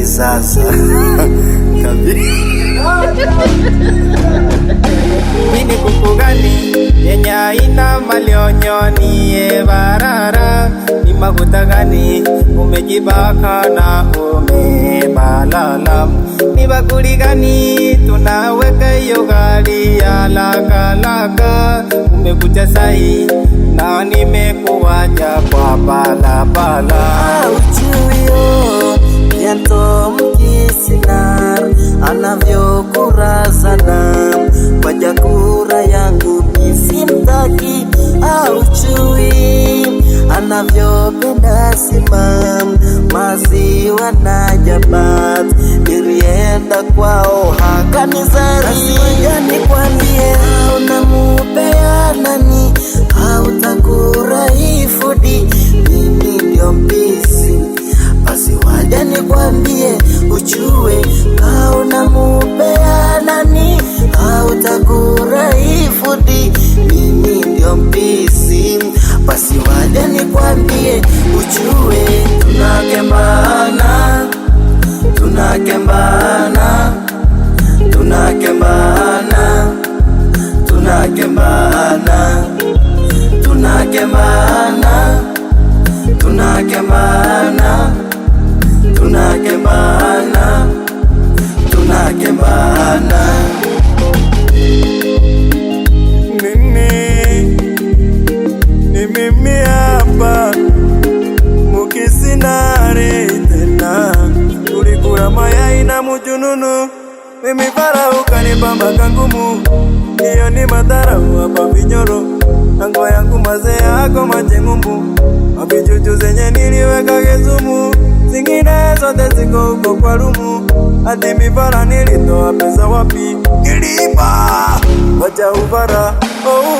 kisasa Mini kuku gani yenye haina malionyoni barara? Ni mafuta gani umejibaka na umebalala? Ni bakuli gani tunaweka hiyo gari ya lakalaka? Umekuja sai na nimekuwaja kwa balabala. Uchiwio Kianto Mkisinar anavyokurazana kwa jakura yangu misimtaki. Auchui anavyopenda simam maziwa na jabat. Nilienda kwao hakanizari gani kwambie unamupea nani hautakuraifudi. Mimi ndio mpisi basi waja nikwambie uchue kauna mupea nani hautakuraifudi. Mimi ndio mpisi basi waja nikwambie uchue. Tunakembana, tunakembana, tunakembana, tunakembana, tunakembana, tunakembana, tunakembana, tunakembana. Mimi hapa Mkisinari tena, tulikula mayai na mujununu. Mimi Farao kanipamba kangumu, hiyo ni madharau hapa vinyoro. Ango yangu mazee yako majengumbu, mabijuju zenye niliweka gezumu, zingine zote ziko huko kwa rumu. Ati mifara nilitoa pesa wapi? Nilipa wacha ufara.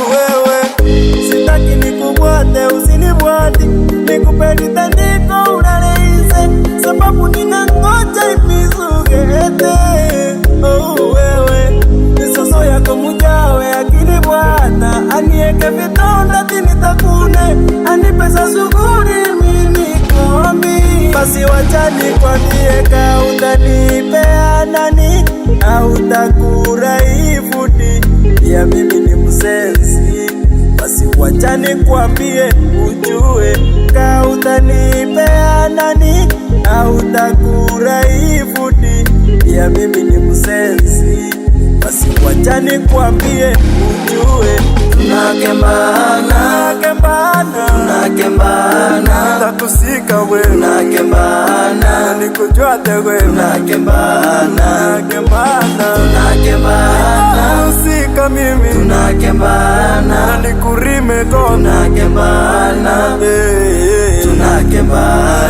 Wewe sitaki nikubwate, usinibwati, nikupe tandiko unaleise, sababu ninangoja imisugete. Wewe misoso yako mujawe akini bwana, anieke vitonda tinitakune, anipesa suguri mini komi. Basi wacha nikwambie kautanipea nani hautakuraifudi. Ya mimi ni msensi, basi wacha nikwambie ujue kautanipea nani hautakuraifudi. Ya mimi ni msensi, basi wacha nikwambie ujue. Tunakembana, tunakembana, takusika we, tunakembana, nikujuate we, tunakembana, tunakembana, usika mimi, tunakembana, nikurime kona, tunakembana, tunakembana.